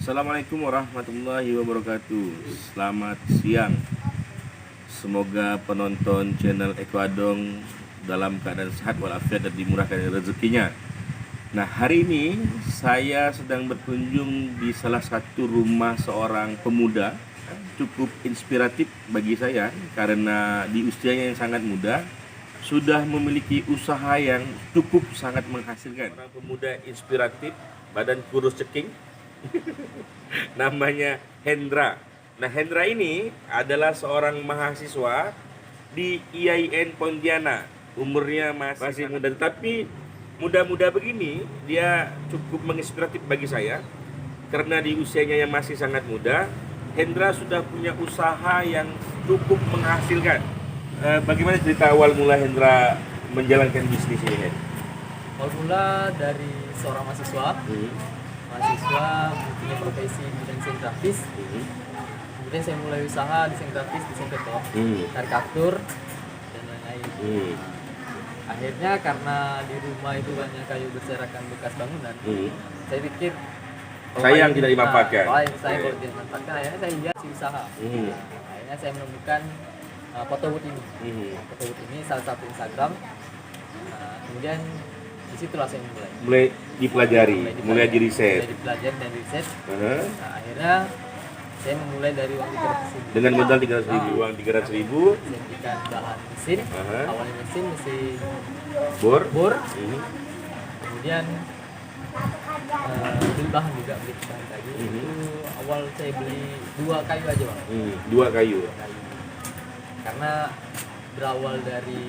Assalamualaikum warahmatullahi wabarakatuh. Selamat siang. Semoga penonton channel Eko Adong dalam keadaan sehat walafiat dan dimurahkan rezekinya. Nah, hari ini saya sedang berkunjung di salah satu rumah seorang pemuda cukup inspiratif bagi saya karena di usianya yang sangat muda sudah memiliki usaha yang cukup sangat menghasilkan. Orang pemuda inspiratif, badan kurus ceking. Namanya Hendra. Nah, Hendra ini adalah seorang mahasiswa di IAIN Pontianak. Umurnya masih muda, tapi muda-muda begini dia cukup menginspiratif bagi saya karena di usianya yang masih sangat muda, Hendra sudah punya usaha yang cukup menghasilkan. Bagaimana cerita awal mula Hendra menjalankan bisnis ini? Awal mula dari seorang mahasiswa. Mahasiswa mempunyai profesi bidang desain grafis. Kemudian saya mulai usaha desain grafis, desain foto, karikatur dan lain-lain. Akhirnya karena di rumah itu banyak kayu berserakan bekas bangunan, saya pikir sayang tidak dimanfaatkan. Saya kalau tidak dimanfaatkan, akhirnya saya lihat si usaha. Akhirnya saya menemukan Photobooth ini. Photobooth ini salah satu Instagram. Kemudian disitulah saya mulai dipelajari, mulai di riset. Dipelajari dan riset. Nah, akhirnya saya memulai dari uang 300.000. Dengan modal 300.000, uang 300.000. Saya belikan bahan mesin. Awalnya mesin bor. Kemudian beli bahan juga, beli bahan kayu. Itu awal saya beli 2 kayu aja, Bang. 2 kayu. Karena berawal dari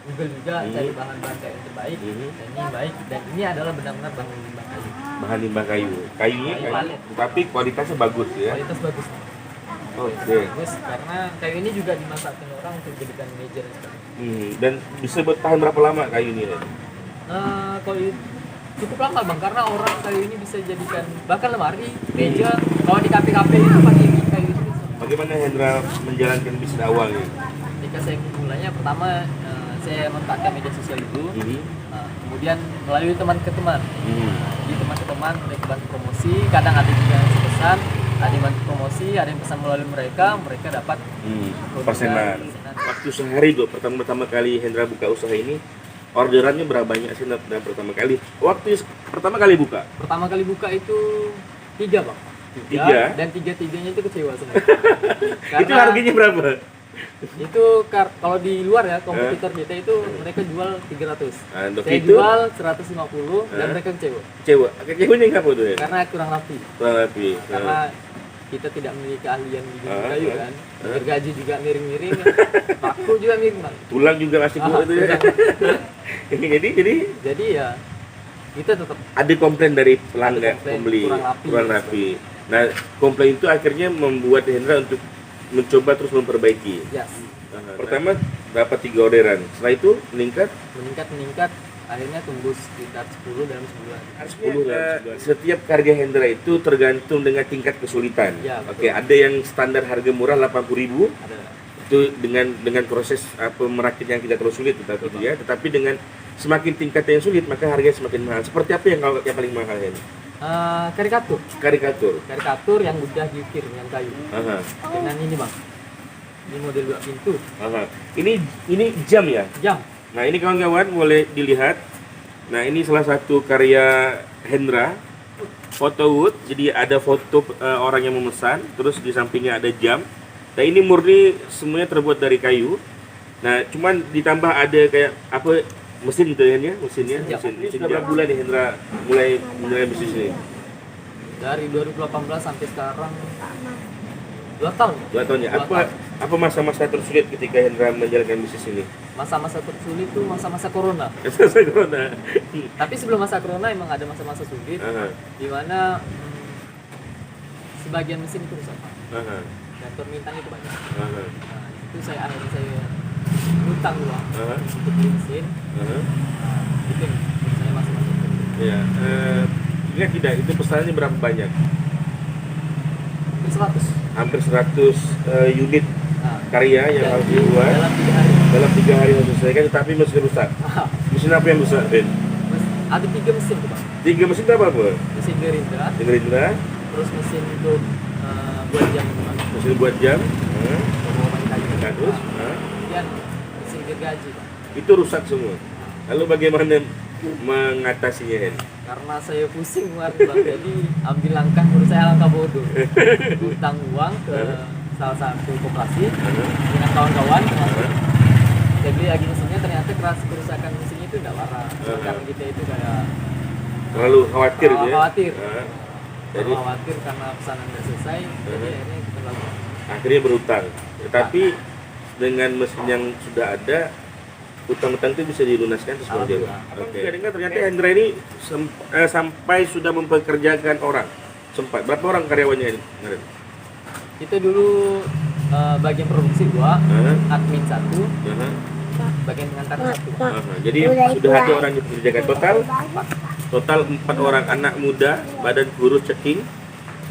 Google juga cari bahan-bahan kayu yang terbaik, dan ini baik, dan ini adalah benar-benar bahan limbah kayu. Bahan limbah kayu. Kayunya tapi kualitasnya bagus ya. Kualitas bagus. Bagus karena kayu ini juga dimanfaatkan orang untuk dijadikan meja dan sebagainya. Dan bisa bertahan berapa lama kayu ini? Kalau cukup lama, Bang, karena orang kayu ini bisa dijadikan bahkan lemari, meja. Kalau di kafe-kafe itu pakai kayu itu. Bagaimana Hendra menjalankan bisnis awalnya? Ketika saya mulainya pertama saya memanfaatkan media sosial itu, kemudian melalui teman ke teman. Di teman ke teman mereka bantu promosi, kadang ada juga yang pesan, ada yang bantu promosi, ada yang pesan melalui mereka dapat persenan. Waktu sehari pertama kali Hendra buka usaha ini, orderannya berapa banyak sih pertama kali? Waktu pertama kali buka? Pertama kali buka itu 3, Bang. 3? Dan 3-3-nya itu kecewa semua. Itu harganya berapa? Itu kalau di luar ya, kompetitor kita itu mereka jual 300. Saya itu? jual 150 dan mereka kecewa. Kecewanya ngapa tuh ya? Karena kurang rapi. Karena kita tidak memiliki keahlian di bidang kayu kan. Gergaji juga miring-miring, paku juga miring, Bang. Tulang juga masih kuat itu ya. Jadi ya kita tetap ada komplain dari pelanggan pembeli kurang rapi. Nah, komplain itu akhirnya membuat Hendra untuk mencoba terus memperbaiki. Yes. Pertama dapat 3 orderan. Setelah itu meningkat, akhirnya tumbuh sekitar 10 dalam sebulan. 10 dalam sebulan. Setiap karya Hendra itu tergantung dengan tingkat kesulitan. Ya, Oke, ada yang standar harga murah 80.000. Ada. Itu dengan proses merakit yang tidak terlalu sulit tetapi dengan semakin tingkatnya yang sulit maka harganya semakin mahal. Seperti apa yang paling mahal ini? Karikatur yang mudah diukir dengan kayu. Dengan ini, Bang. Ini model 2 pintu. Ini jam ya? Jam. Nah ini kawan-kawan boleh dilihat. Nah ini salah satu karya Hendra, foto wood. Jadi ada foto orang yang memesan, terus di sampingnya ada jam. Nah ini murni semuanya terbuat dari kayu. Nah cuman ditambah ada kayak apa mesin gitu ya, mesinnya. Mesin sudah berapa bulan nih Hendra mulai bisnis ini? Dari 2018 sampai sekarang 2 tahun. 2 tahun ya. Apa masa-masa tersulit ketika Hendra menjalankan bisnis ini? Masa-masa tersulit itu masa-masa corona. Masa corona. Tapi sebelum masa corona emang ada masa-masa sulit, di mana sebagian mesin itu rusak dan permintaan itu banyak. Nah, itu akhirnya saya ngutang uang untuk beli mesin. Itu yang saya masa-masa itu. Ya, ingat tidak itu pesanannya berapa banyak? Hampir 100 unit karya yang harus dibuat dalam 3 hari harus diselesaikan, tetapi mesin rusak. Mesin apa yang rusak, Ben? Ada 3 mesin tuh, Bang. 3 mesin apa? Mesin gerindra, terus mesin untuk buat jam. Mesin buat jam. Terus, kemudian mesin gergaji, Bang. Itu rusak semua. Lalu bagaimana mengatasinya, Hen? Karena saya pusing kemarin, Bang. Jadi ambil langkah, menurut saya langkah bodoh. Utang uang ke salah satu koperasi dengan kawan-kawan. Saya beli lagi mesinnya, ternyata kerusakan mesinnya itu tidak parah. Karena kita itu kayak terlalu khawatir ya? Khawatir. Jadi khawatir karena pesanan tidak selesai. Jadi akhirnya berutang. Tetapi dengan mesin yang sudah ada, utang-utang itu bisa dilunaskan seperti itu. Oke. Dengar ternyata Hendra ini sampai sudah mempekerjakan orang. Sempat berapa orang karyawannya ini? Kita dulu bagian produksi 2, admin 1, bagian pengantar 1. Jadi sudah ada orang yang dikerjakan total 4 orang anak muda, badan kurus ceking,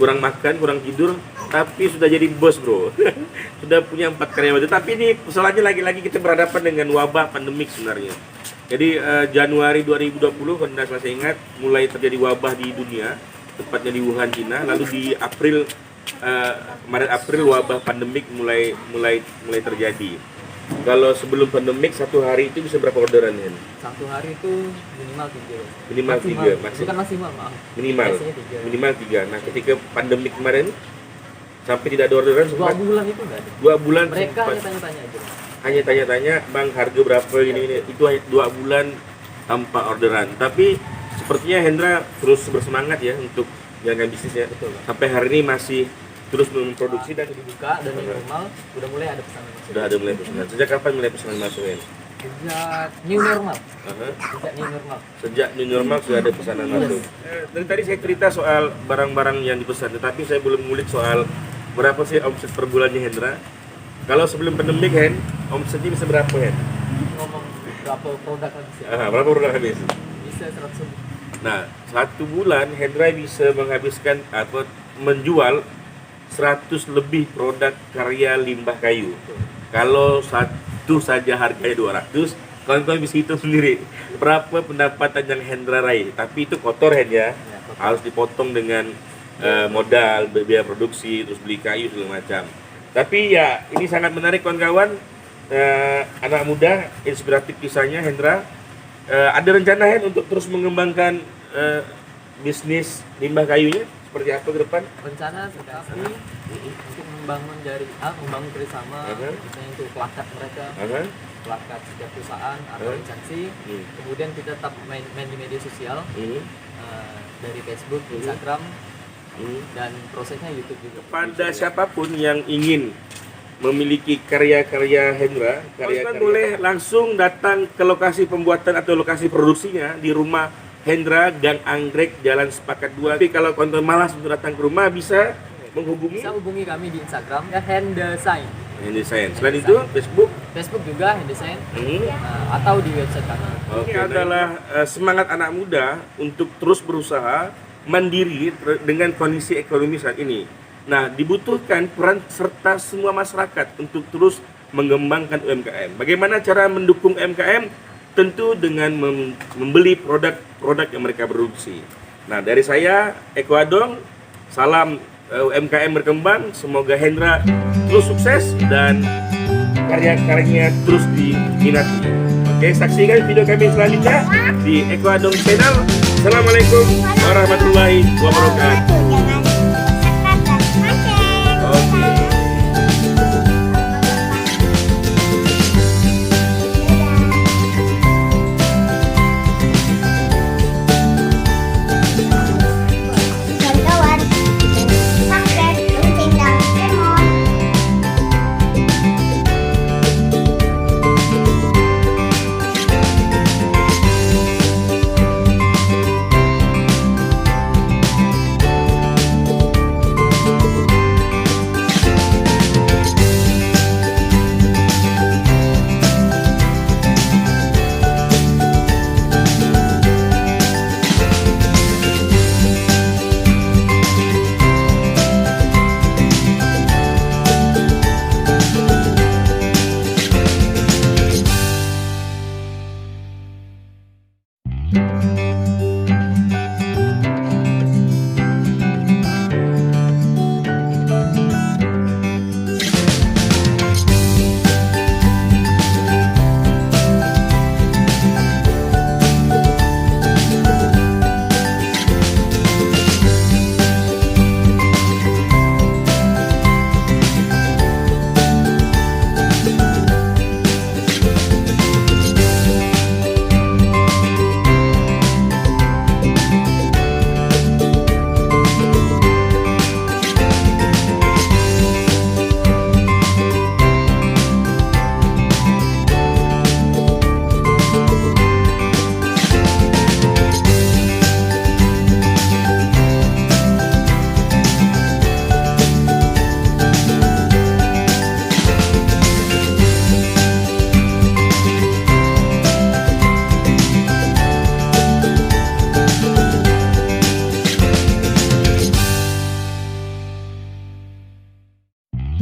kurang makan, kurang tidur, tapi sudah jadi bos, bro. Sudah punya 4 karyawan. Tapi ini persoalannya lagi-lagi kita berhadapan dengan wabah pandemik sebenarnya. Jadi Januari 2020 kalau Anda masih ingat mulai terjadi wabah di dunia, tepatnya di Wuhan, Cina. Lalu di Maret April wabah pandemik mulai terjadi. Kalau sebelum pandemik 1 hari itu bisa berapa orderan, Hen? 1 hari itu minimal 3. Minimal 3, bukan maksimal, maaf. Minimal 3. Nah, ketika pandemik kemarin sampai tidak ada orderan 2 bulan itu enggak ada. 2 bulan Mereka hanya tanya-tanya aja. Hanya tanya-tanya, Bang, harga berapa ini. Itu hanya 2 bulan tanpa orderan. Tapi sepertinya Hendra terus bersemangat ya untuk jalankan bisnisnya. Betul. Sampai hari ini masih terus memproduksi dan dibuka dan normal udah mulai ada pesanan masuk. Sudah ada mulai pesanan. Sejak kapan mulai pesanan masuk, Hen? Sejak new normal. Sejak new normal sudah ada pesanan masuk. Dari tadi saya cerita soal barang-barang yang dipesan, tetapi saya belum ngulik soal berapa sih omset per bulannya Hendra. Kalau sebelum pandemik, Hen, omsetnya bisa berapa, Hen? Ngomong berapa produk habis ya? Berapa produk habis? Bisa 100 lebih. Nah, 1 bulan Hendra bisa menghabiskan atau menjual 100 lebih produk karya limbah kayu. Kalau satu saja harganya 200, kawan-kawan bisa hitung sendiri berapa pendapatan yang Hendra raih. Tapi itu kotor, Hen ya. Harus dipotong dengan modal, biaya produksi, terus beli kayu segala macam. Tapi ya ini sangat menarik kawan-kawan. Anak muda, inspiratif kisahnya Hendra. Ada rencana, Hen, untuk terus mengembangkan bisnis limbah kayunya? Seperti apa ke depan? Rencana tapi untuk membangun kerjasama, misalnya untuk plakat mereka, plakat setiap perusahaan atau instansi. Kemudian kita tetap main di media sosial, dari Facebook, Instagram, dan prosesnya YouTube juga. Pada siapapun yang ingin memiliki karya-karya Hendra, boleh langsung datang ke lokasi pembuatan atau lokasi produksinya di rumah Hendra, Gang Anggrek, Jalan Sepakat 2. Tapi kalau konten malas untuk datang ke rumah bisa hubungi kami di Instagram ya, Hendesign. Selain itu Facebook juga Hendesign, atau di website kami. Ini adalah semangat anak muda untuk terus berusaha mandiri dengan kondisi ekonomi saat ini. Nah, dibutuhkan peran serta semua masyarakat untuk terus mengembangkan UMKM. Bagaimana cara mendukung UMKM? Tentu dengan membeli produk-produk yang mereka produksi. Nah, dari saya, Eko Adong, salam UMKM berkembang. Semoga Hendra terus sukses dan karya-karyanya terus diminati. Oke? Oke, saksikan video kami selanjutnya di Ekwadong Channel. Assalamualaikum warahmatullahi wabarakatuh. Oke. Kawan-kawan, subscribe, lonceng, dan lemon.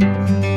Thank you.